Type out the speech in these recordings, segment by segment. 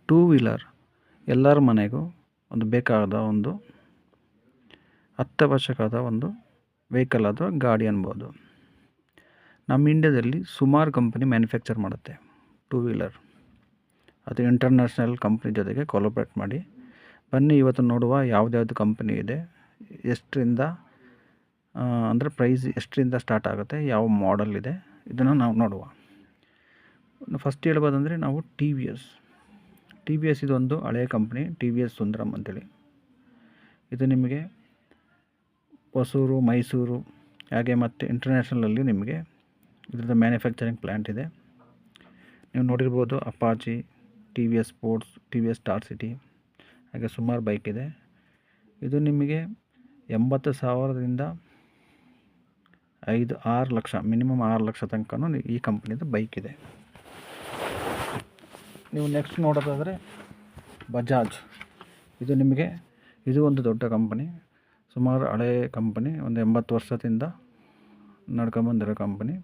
Two wheeler ಎಲ್ಲರ ಮನೆಗೂ ಒಂದು ಬೇಕಾದ ಒಂದು ಅತ್ಯವಶ್ಯಕವಾದ ಒಂದು ವೆಹಿಕಲ್ ಅಥವಾ ಗಾಡಿ ಅನ್ಬೋದು. ನಮ್ಮ ಇಂಡಿಯಾದಲ್ಲಿ ಸುಮಾರು ಕಂಪನಿ ಮ್ಯಾನುಫ್ಯಾಕ್ಚರ್ ಮಾಡುತ್ತೆ ಟೂ ವೀಲರ್. ಅದು ಇಂಟರ್ನ್ಯಾಷನಲ್ ಕಂಪ್ನಿ ಜೊತೆಗೆ ಕೊಲಾಬ್ರೇಟ್ ಮಾಡಿ. ಬನ್ನಿ ಇವತ್ತು ನೋಡುವ ಯಾವುದ್ಯಾವುದು ಕಂಪನಿ ಇದೆ, ಎಷ್ಟರಿಂದ ಅಂದರೆ ಪ್ರೈಸ್ ಎಷ್ಟರಿಂದ ಸ್ಟಾರ್ಟ್ ಆಗುತ್ತೆ, ಯಾವ ಮಾಡೆಲ್ ಇದೆ, ಇದನ್ನು ನಾವು ನೋಡುವ. ಫಸ್ಟ್ ಹೇಳ್ಬೋದಂದರೆ ನಾವು ಟಿ ವಿ ಎಸ್ ಇದೊಂದು ಹಳೆಯ company, T V S Sundaram ಅಂತೇಳಿ. ಇದು ನಿಮಗೆ ಹೊಸೂರು, ಮೈಸೂರು ಹಾಗೆ ಮತ್ತು ಇಂಟರ್ನ್ಯಾಷನಲಲ್ಲಿ ನಿಮಗೆ ಇದರದ್ದು ಮ್ಯಾನುಫ್ಯಾಕ್ಚರಿಂಗ್ ಪ್ಲ್ಯಾಂಟ್ ಇದೆ. ನೀವು ನೋಡಿರ್ಬೋದು Apache, T V S sports, T V S Star City ಹಾಗೆ ಸುಮಾರು ಬೈಕ್ ಇದೆ. ಇದು ನಿಮಗೆ 80,000ದಿಂದ 6 ಲಕ್ಷ, ಮಿನಿಮಮ್ 6 ಲಕ್ಷ ತನಕನೂ ಈ ಕಂಪ್ನಿದು ಬೈಕ್ ಇದೆ. ನೀವು ನೆಕ್ಸ್ಟ್ ನೋಡೋದಾದರೆ ಬಜಾಜ್. ಇದು ಒಂದು ದೊಡ್ಡ ಕಂಪನಿ, ಸುಮಾರು ಹಳೆಯ ಕಂಪನಿ, ಒಂದು 80 ವರ್ಷದಿಂದ ನಡ್ಕೊಂಬಂದಿರೋ ಕಂಪನಿ.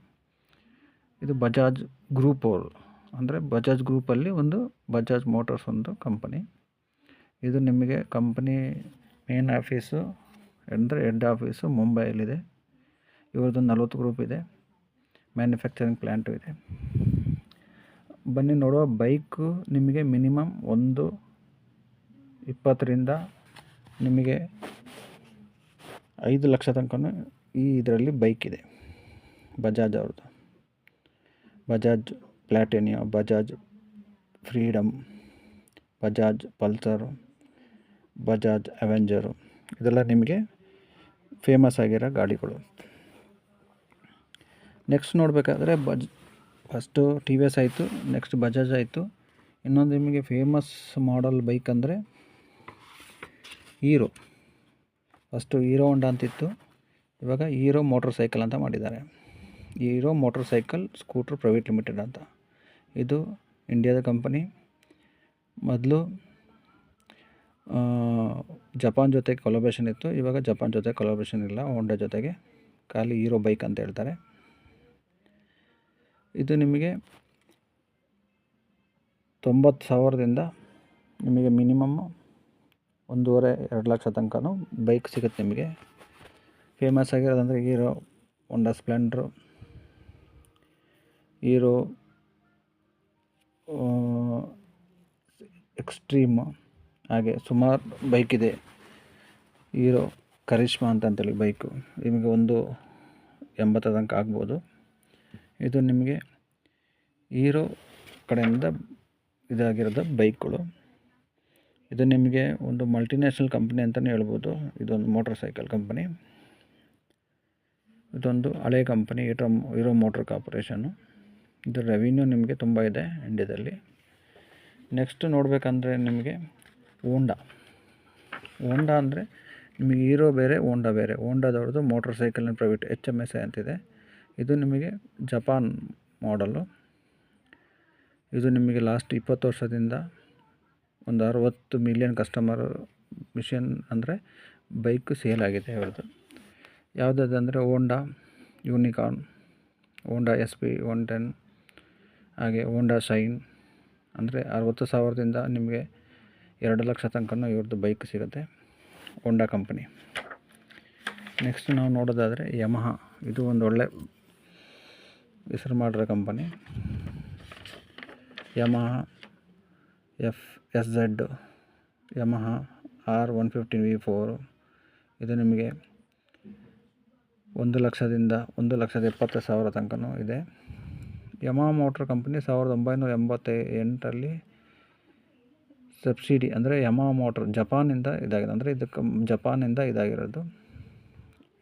ಇದು ಬಜಾಜ್ ಗ್ರೂಪ್ ಅವರು, ಅಂದರೆ ಬಜಾಜ್ ಗ್ರೂಪಲ್ಲಿ ಒಂದು ಬಜಾಜ್ ಮೋಟರ್ಸ್ ಒಂದು ಕಂಪನಿ. ಇದು ನಿಮಗೆ ಕಂಪನಿ ಮೇನ್ ಆಫೀಸು ಅಂದರೆ ಹೆಡ್ ಆಫೀಸು ಮುಂಬೈಯಲ್ಲಿದೆ. ಇವ್ರದ್ದು 40 ಗ್ರೂಪ್ ಇದೆ, ಮ್ಯಾನುಫ್ಯಾಕ್ಚರಿಂಗ್ ಪ್ಲ್ಯಾಂಟು ಇದೆ. ಬನ್ನಿ ನೋಡುವ ಬೈಕು ನಿಮಗೆ ಮಿನಿಮಮ್ ಒಂದು 20ರಿಂದ ನಿಮಗೆ 5 ಲಕ್ಷ ತನಕ ಈ ಇದರಲ್ಲಿ ಬೈಕ್ ಇದೆ ಬಜಾಜ್ ಅವ್ರದ್ದು. Bajaj ಪ್ಲಾಟಿನಿಯೋ, Bajaj freedom, Bajaj Pulsar, Bajaj Avenger, ಇದೆಲ್ಲ ನಿಮಗೆ ಫೇಮಸ್ ಆಗಿರೋ ಗಾಡಿಗಳು. ನೆಕ್ಸ್ಟ್ ನೋಡಬೇಕಾದ್ರೆ ಫಸ್ಟು ಟಿ ವಿ ಎಸ್ ಆಯಿತು, ನೆಕ್ಸ್ಟ್ ಬಜಾಜ್ ಆಯಿತು. ಇನ್ನೊಂದು ನಿಮಗೆ ಫೇಮಸ್ ಮಾಡೆಲ್ ಬೈಕ್ ಅಂದರೆ ಹೀರೋ. ಫಸ್ಟು ಹೀರೋ ಹೋಂಡಾ ಅಂತಿತ್ತು, ಇವಾಗ ಹೀರೋ ಮೋಟರ್ ಸೈಕಲ್ ಅಂತ ಮಾಡಿದ್ದಾರೆ. Hero motor cycle scooter private limited ಅಂತ. ಇದು ಇಂಡಿಯಾದ ಕಂಪನಿ. ಮೊದಲು ಜಪಾನ್ ಜೊತೆ ಕೊಲಾಬ್ರೇಷನ್ ಇತ್ತು, ಇವಾಗ ಜಪಾನ್ ಜೊತೆ ಕೊಲಾಬ್ರೇಷನ್ ಇಲ್ಲ, ಹೋಂಡಾ ಜೊತೆಗೆ ಖಾಲಿ ಹೀರೋ ಬೈಕ್ ಅಂತ ಹೇಳ್ತಾರೆ. ಇದು ನಿಮಗೆ 90,000ದಿಂದ ನಿಮಗೆ ಮಿನಿಮಮ್ 1.5-2 ಲಕ್ಷ ತನಕ ಬೈಕ್ ಸಿಗುತ್ತೆ ನಿಮಗೆ. ಫೇಮಸ್ ಆಗಿರೋದಂದರೆ ಹೀರೋ ಹೋಂಡಾ ಸ್ಪ್ಲೆಂಡ್ರು, ಹೀರೋ ಎಕ್ಸ್ಟ್ರೀಮ್, ಹಾಗೆ ಸುಮಾರು ಬೈಕ್ ಇದೆ. ಹೀರೋ ಕರಿಷ್ಮಾ ಅಂತೇಳಿ ಬೈಕು ನಿಮಗೆ 1.80 ತನಕ ಆಗ್ಬೋದು. ಇದು ನಿಮಗೆ ಹೀರೋ ಕಡೆಯಿಂದ ಇದಾಗಿರೋದು ಬೈಕ್ಗಳು. ಇದು ನಿಮಗೆ ಒಂದು ಮಲ್ಟಿನ್ಯಾಷನಲ್ ಕಂಪ್ನಿ ಅಂತಲೇ ಹೇಳ್ಬೋದು. ಇದೊಂದು ಮೋಟರ್ ಸೈಕಲ್ ಕಂಪನಿ. ಇದೊಂದು ಹಳೆಯ ಕಂಪನಿ, ಹೀರೋ ಮೋಟರ್ ಕಾರ್ಪೊರೇಷನ್ನು. ಇದು ರೆವಿನ್ಯೂ ನಿಮಗೆ ತುಂಬ ಇದೆ ಇಂಡಿಯಾದಲ್ಲಿ. ನೆಕ್ಸ್ಟ್ ನೋಡಬೇಕಂದ್ರೆ ನಿಮಗೆ ಹೋಂಡಾ ಅಂದರೆ ನಿಮಗೆ ಹೀರೋ ಬೇರೆ, ಹೋಂಡಾ ಬೇರೆ. ಹೋಂಡಾದವ್ರದ್ದು ಮೋಟರ್ ಸೈಕಲ್ನ ಪ್ರೈವೇಟ್ HMSI ಅಂತಿದೆ. ಇದು ನಿಮಗೆ ಜಪಾನ್ ಮಾಡಲು. ಇದು ನಿಮಗೆ ಲಾಸ್ಟ್ 20 ವರ್ಷದಿಂದ ಒಂದು 60 ಮಿಲಿಯನ್ ಕಸ್ಟಮರ್ ಮಿಷನ್ ಅಂದರೆ ಬೈಕ್ ಸೇಲ್ ಆಗಿದೆ ಅವ್ರದ್ದು. ಯಾವುದಂದರೆ ಹೋಂಡಾ ಯೂನಿಕಾರ್ನ್, ಹೋಂಡಾ SP 110 ಹಾಗೆ ಹೋಂಡಾ ಶೈನ್. ಅಂದರೆ 60,000ದಿಂದ ನಿಮಗೆ 2 ಲಕ್ಷ ತನಕ ಇವ್ರದ್ದು ಬೈಕ್ ಸಿಗುತ್ತೆ, ಹೋಂಡಾ ಕಂಪನಿ. ನೆಕ್ಸ್ಟ್ ನಾವು ನೋಡೋದಾದರೆ ಯಮಹ. ಇದು ಒಂದು ಒಳ್ಳೆ ಹೆಸರು ಮಾಡಿರೋ company. Yamaha FSZ, Yamaha R115V4. ಇದು ನಿಮಗೆ 1 ಲಕ್ಷದಿಂದ 1,70,000 ತನಕ ಇದೆ. ಯಮಹ ಮೋಟ್ರ್ ಕಂಪನಿ 1988ರಲ್ಲಿ ಸಬ್ಸಿಡಿ ಅಂದರೆ ಯಮಹ ಮೋಟ್ರ್ ಜಪಾನಿಂದ ಇದಾಗಿದೆ, ಅಂದರೆ ಇದಕ್ಕೆ ಜಪಾನಿಂದ ಇದಾಗಿರೋದು.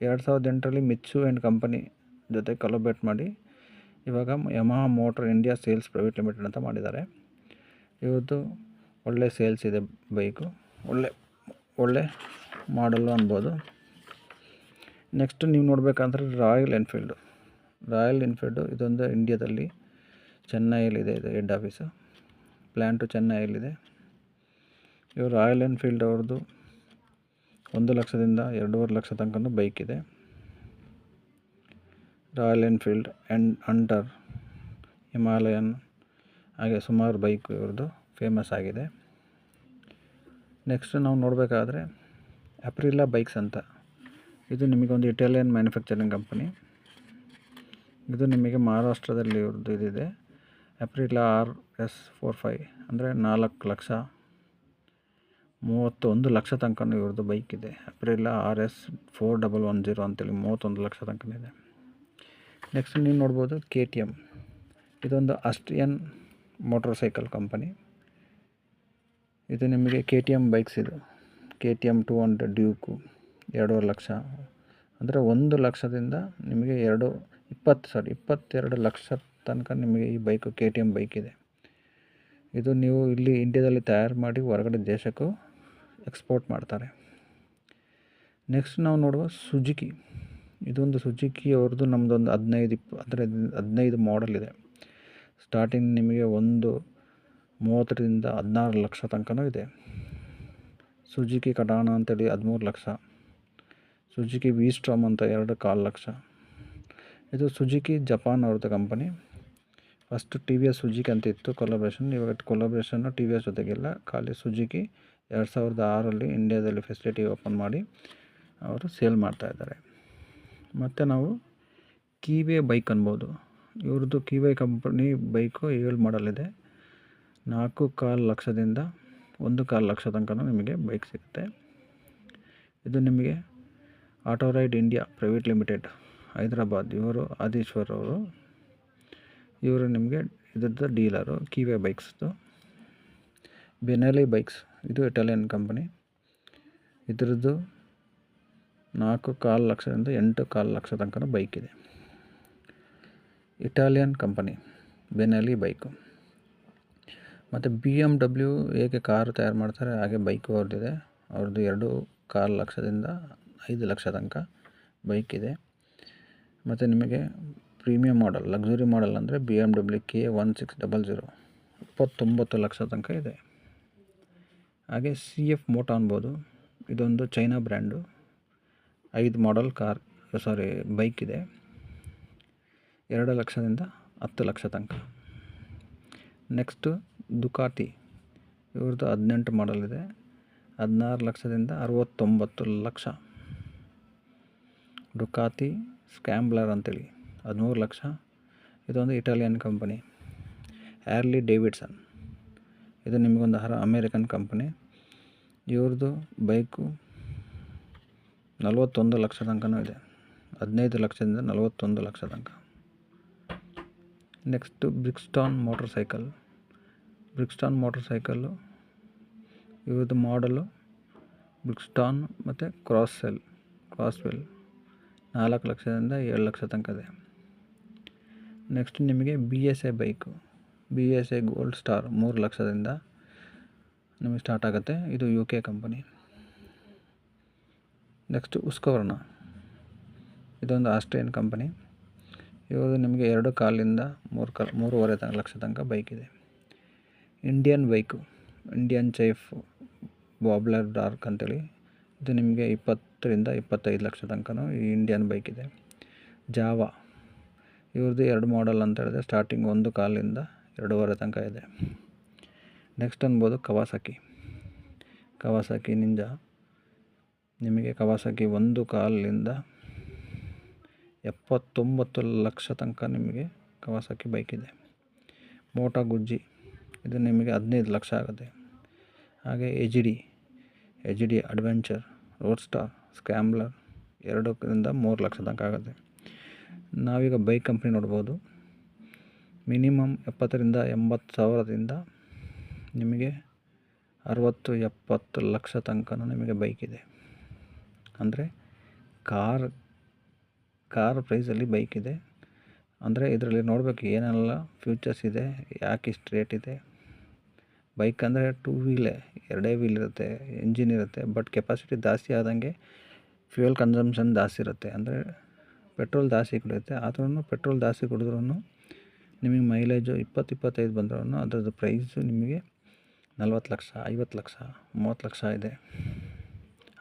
2008ರಲ್ಲಿ ಮಿತ್ಸು ಆ್ಯಂಡ್ ಕಂಪನಿ ಜೊತೆ ಕೊಲಾಬ್ರೇಟ್ ಮಾಡಿ ಇವಾಗ Yamaha motor India sales private limited ಅಂತ ಮಾಡಿದ್ದಾರೆ. ಇವತ್ತು ಒಳ್ಳೆ ಸೇಲ್ಸ್ ಇದೆ ಬೈಕು, ಒಳ್ಳೆ ಮಾಡಲು ಅನ್ಬೋದು. ನೆಕ್ಸ್ಟ್ ನೀವು ನೋಡಬೇಕಂದ್ರೆ ರಾಯಲ್ ಎನ್ಫೀಲ್ಡು ಇದೊಂದು ಇಂಡಿಯಾದಲ್ಲಿ ಚೆನ್ನೈಯಲ್ಲಿದೆ. ಇದು ಹೆಡ್ ಆಫೀಸು, ಪ್ಲ್ಯಾಂಟು ಚೆನ್ನೈಯಲ್ಲಿದೆ. ಇವರು ರಾಯಲ್ ಎನ್ಫೀಲ್ಡ್ ಅವ್ರದ್ದು 1 ಲಕ್ಷದಿಂದ 2.5 ಲಕ್ಷ ತನಕ ಬೈಕ್ ಇದೆ. ರಾಯಲ್ ಎನ್ಫೀಲ್ಡ್ ಹಂಟರ್, ಹಿಮಾಲಯನ್ ಹಾಗೆ ಸುಮಾರು ಬೈಕ್ ಇವ್ರದ್ದು ಫೇಮಸ್ ಆಗಿದೆ. ನೆಕ್ಸ್ಟ್ ನಾವು ನೋಡಬೇಕಾದ್ರೆ ಅಪ್ರಿಲಾ ಬೈಕ್ಸ್ ಅಂತ, ಇದು ನಿಮಗೆ ಒಂದು ಇಟಾಲಿಯನ್ ಮ್ಯಾನುಫ್ಯಾಕ್ಚರಿಂಗ್ ಕಂಪನಿ. ಇದು ನಿಮಗೆ ಮಹಾರಾಷ್ಟ್ರದಲ್ಲಿ ಇವ್ರದ್ದು ಇದಿದೆ. ಅಪ್ರಿಲಾ RS45 ಅಂದರೆ 4,31 ಲಕ್ಷ ತನಕ ಇವ್ರದ್ದು ಬೈಕ್ ಇದೆ. ಅಪ್ರಿಲಾ RS4110 ಅಂತೇಳಿ 31 ಲಕ್ಷ ತನಕ ಇದೆ. ನೆಕ್ಸ್ಟ್ ನೀವು ನೋಡ್ಬೋದು KTM, ಇದೊಂದು ಆಸ್ಟ್ರಿಯನ್ ಮೋಟರ್ ಸೈಕಲ್ ಕಂಪನಿ. ಇದು ನಿಮಗೆ KTM ಬೈಕ್ಸ್, ಇದು KTM 200 ಡ್ಯೂಕು 2.5 ಲಕ್ಷ, ಅಂದರೆ 1 ಲಕ್ಷದಿಂದ ನಿಮಗೆ 22 ಲಕ್ಷ ತನಕ ನಿಮಗೆ ಈ ಬೈಕು KTM ಬೈಕ್ ಇದೆ. ಇದು ನೀವು ಇಲ್ಲಿ ಇಂಡಿಯಾದಲ್ಲಿ ತಯಾರು ಮಾಡಿ ಹೊರಗಡೆ ದೇಶಕ್ಕೂ ಎಕ್ಸ್ಪೋರ್ಟ್ ಮಾಡ್ತಾರೆ. ನೆಕ್ಸ್ಟ್ ನಾವು ನೋಡುವ ಸುಜುಕಿ, ಇದೊಂದು ಸುಜುಕಿ ಅವ್ರದ್ದು ನಮ್ಮದೊಂದು 15 ಮಾಡೆಲ್ ಇದೆ. ಸ್ಟಾರ್ಟಿಂಗ್ ನಿಮಗೆ 30ರಿಂದ 16 ಲಕ್ಷ ತನಕ ಇದೆ. ಸುಜುಕಿ ಕಡಾಣ ಅಂತೇಳಿ 13 ಲಕ್ಷ, ಸುಜುಕಿ ವಿ-ಸ್ಟ್ರಾಮ್ ಅಂತ 2.25 ಲಕ್ಷ. ಇದು ಸುಜುಕಿ ಜಪಾನ್ ಅವ್ರದ್ದು ಕಂಪನಿ. ಫಸ್ಟ್ TVS ಸುಜುಕಿ ಅಂತ ಇತ್ತು ಕೊಲಾಬ್ರೇಷನ್, ಇವಾಗ ಕೊಲಾಬ್ರೇಷನ್ನು TVS ಜೊತೆಗಿಲ್ಲ, ಖಾಲಿ ಸುಜುಕಿ 2006 ಇಂಡಿಯಾದಲ್ಲಿ ಫೆಸಿಲಿಟಿ ಓಪನ್ ಮಾಡಿ ಅವರು ಸೇಲ್ ಮಾಡ್ತಾಯಿದ್ದಾರೆ. ಮತ್ತು ನಾವು ಕೀವೆ ಬೈಕ್ ಅನ್ಬೋದು. ಇವ್ರದ್ದು ಕೀವೆ ಕಂಪನಿ ಬೈಕು 7 ಮಾಡಲ್ ಇದೆ. 4.25 ಲಕ್ಷದಿಂದ 1.25 ಲಕ್ಷ ತನಕ ನಿಮಗೆ ಬೈಕ್ ಸಿಗುತ್ತೆ. ಇದು ನಿಮಗೆ auto ride India private limited Hyderabad, ಇವರು ಆದೀಶ್ವರ್ ಅವರು, ಇವರು ನಿಮಗೆ ಇದ್ರದ್ದು ಡೀಲರು ಕೀವೆ ಬೈಕ್ಸ್ದು. ಬೆನೆಲಿ ಬೈಕ್ಸ್, ಇದು ಇಟಾಲಿಯನ್ ಕಂಪನಿ. ಇದರದ್ದು 4.25 ಲಕ್ಷದಿಂದ 8.25 ಲಕ್ಷ ತನಕ ಬೈಕ್ ಇದೆ. Italian company Benelli bike. ಮತ್ತು BMW ಹೇಗೆ ಕಾರು ತಯಾರು ಮಾಡ್ತಾರೆ ಹಾಗೆ ಬೈಕು ಅವ್ರದ್ದಿದೆ. ಅವ್ರದ್ದು 2.25 ಲಕ್ಷದಿಂದ 5 ಲಕ್ಷ ತನಕ ಬೈಕ್ ಇದೆ. ಮತ್ತು ನಿಮಗೆ ಪ್ರೀಮಿಯಂ ಮಾಡೆಲ್, ಲಕ್ಸುರಿ ಮಾಡೆಲ್ ಅಂದರೆ BMW K1600 29 ಲಕ್ಷ ತನಕ ಇದೆ. ಹಾಗೆ CF ಮೋಟೋ ಅನ್ಬೋದು, ಇದೊಂದು ಚೈನಾ ಬ್ರ್ಯಾಂಡು, 5 ಮಾಡೆಲ್ ಬೈಕ್ ಇದೆ. 2 ಲಕ್ಷದಿಂದ 10 ಲಕ್ಷ ತನಕ. ನೆಕ್ಸ್ಟು ದುಕಾಟಿ, ಇವ್ರದ್ದು 18 ಮಾಡೆಲ್ ಇದೆ, 16 ಲಕ್ಷದಿಂದ 69 ಲಕ್ಷ. ಡುಕಾತಿ ಸ್ಕ್ಯಾಂಬ್ಲರ್ ಅಂತೇಳಿ 13 ಲಕ್ಷ, ಇದೊಂದು ಇಟಾಲಿಯನ್ ಕಂಪನಿ. ಹ್ಯಾರ್ಲಿ ಡೇವಿಡ್ಸನ್, ಇದು ನಿಮಗೊಂದು ಅಮೇರಿಕನ್ ಕಂಪನಿ. ಇವ್ರದ್ದು ಬೈಕು 41 ಲಕ್ಷ ತನಕ ಇದೆ, 15 ಲಕ್ಷದಿಂದ 41 ಲಕ್ಷ ತನಕ. ನೆಕ್ಸ್ಟು ಬ್ರಿಕ್ಸ್ಟಾನ್ ಮೋಟರ್ ಸೈಕಲ್ಲು, ಇವ್ರದ್ದು ಮಾಡೆಲು ಬ್ರಿಕ್ಸ್ಟಾನ್ ಮತ್ತು ಕ್ರಾಸ್ವೆಲ್ 4 ಲಕ್ಷದಿಂದ 7 ಲಕ್ಷ ತನಕ ಇದೆ. ನೆಕ್ಸ್ಟ್ ನಿಮಗೆ BSA bike, BSA gold star 3 ಲಕ್ಷದಿಂದ ನಿಮಗೆ ಸ್ಟಾರ್ಟ್ ಆಗುತ್ತೆ. ಇದು UK ಕಂಪನಿ. ನೆಕ್ಸ್ಟ್ ಉಸ್ಕವರ್ಣ, ಇದೊಂದು ಆಸ್ಟ್ರಿಯನ್ ಕಂಪನಿ. ಇವರು ನಿಮಗೆ 2.25ರಿಂದ 3.5 ಲಕ್ಷ ತನಕ ಬೈಕ್ ಇದೆ. ಇಂಡಿಯನ್ ಬೈಕು, ಇಂಡಿಯನ್ ಚೈಫ್ ಬಾಬ್ಲರ್ ಡಾರ್ಕ್ ಅಂತೇಳಿ, ಇದು ನಿಮಗೆ 20ರಿಂದ 25 ಲಕ್ಷ ತನಕ ಈ ಇಂಡಿಯನ್ ಬೈಕ್ ಇದೆ. ಜಾವಾ, ಇವ್ರದ್ದು 2 ಮಾಡೆಲ್ ಅಂತ ಹೇಳಿದ್ರೆ ಸ್ಟಾರ್ಟಿಂಗ್ 1.25ರಿಂದ 2.5 ತನಕ ಇದೆ. ನೆಕ್ಸ್ಟ್ ಅನ್ಬೋದು ಕವಾಸಾಕಿ ನಿಂಜಾ, ನಿಮಗೆ ಕವಾಸಾಕಿ 1.25ರಿಂದ 79 ಲಕ್ಷ ತನಕ ನಿಮಗೆ ಕವಾಸಾಕಿ ಬೈಕ್ ಇದೆ. ಮೋಟೋ ಗುಜ್ಜಿ, ಇದು ನಿಮಗೆ 15 ಲಕ್ಷ ಆಗುತ್ತೆ. ಹಾಗೆ HD adventure, road star, scrambler 2ರಿಂದ 3 ಲಕ್ಷ ತನಕ ಆಗುತ್ತೆ. ನಾವೀಗ ಬೈಕ್ ಕಂಪ್ನಿ ನೋಡ್ಬೋದು. ಮಿನಿಮಮ್ 70ರಿಂದ 80 ಸಾವಿರದಿಂದ ನಿಮಗೆ 60-70 ಲಕ್ಷ ತನಕ ನಿಮಗೆ ಬೈಕ್ ಇದೆ. ಅಂದರೆ ಕಾರ್ ಪ್ರೈಸಲ್ಲಿ ಬೈಕ್ ಇದೆ. ಅಂದರೆ ಇದರಲ್ಲಿ ನೋಡಬೇಕು ಏನೆಲ್ಲ ಫ್ಯೂಚರ್ಸ್ ಇದೆ, ಯಾಕೆ ಇಷ್ಟು ರೇಟ್ ಇದೆ. ಬೈಕ್ ಅಂದರೆ 2 ವೀಲೇ, 2 ವೀಲ್ ಇರುತ್ತೆ, ಇಂಜಿನ್ ಇರುತ್ತೆ, ಬಟ್ ಕೆಪಾಸಿಟಿ ಜಾಸ್ತಿ ಆದಂಗೆ ಫ್ಯೂಯಲ್ ಕನ್ಸಂಪ್ಷನ್ ಜಾಸ್ತಿ ಇರುತ್ತೆ. ಅಂದರೆ ಪೆಟ್ರೋಲ್ ಜಾಸ್ತಿ ಕುಡಿಯುತ್ತೆ. ಆದ್ರೂ ಪೆಟ್ರೋಲ್ ಜಾಸ್ತಿ ಕುಡಿದ್ರೂ ನಿಮಗೆ ಮೈಲೇಜು 20-25 ಬಂದ್ರೂ ಅದರದ್ದು ಪ್ರೈಸು ನಿಮಗೆ 40 ಲಕ್ಷ, 50 ಲಕ್ಷ, 30 ಲಕ್ಷ ಇದೆ.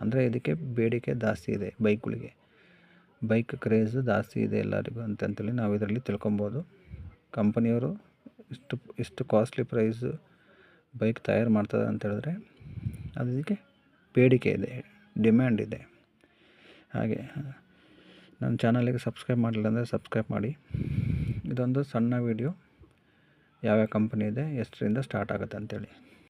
ಅಂದರೆ ಇದಕ್ಕೆ ಬೇಡಿಕೆ ಜಾಸ್ತಿ ಇದೆ ಬೈಕ್ಗಳಿಗೆ. ಬೈಕ್ ಕ್ರೇಜು ಜಾಸ್ತಿ ಇದೆ ಎಲ್ಲರಿಗೂ ಅಂತೇಳಿ ನಾವು ಇದರಲ್ಲಿ ತಿಳ್ಕೊಬೋದು. ಕಂಪನಿಯವರು ಇಷ್ಟು ಕಾಸ್ಟ್ಲಿ ಪ್ರೈಸು ಬೈಕ್ ತಯಾರು ಮಾಡ್ತದೆ ಅಂತ ಹೇಳಿದ್ರೆ ಅದಕ್ಕೆ ಬೇಡಿಕೆ ಇದೆ, ಡಿಮ್ಯಾಂಡ್ ಇದೆ. ಹಾಗೆ ನನ್ನ ಚಾನಲಿಗೆ ಸಬ್ಸ್ಕ್ರೈಬ್ ಮಾಡಲಿಲ್ಲ ಅಂದರೆ ಸಬ್ಸ್ಕ್ರೈಬ್ ಮಾಡಿ. ಇದೊಂದು ಸಣ್ಣ ವಿಡಿಯೋ, ಯಾವ್ಯಾವ ಕಂಪನಿ ಇದೆ, ಎಷ್ಟರಿಂದ ಸ್ಟಾರ್ಟ್ ಆಗುತ್ತೆ ಅಂತೇಳಿ.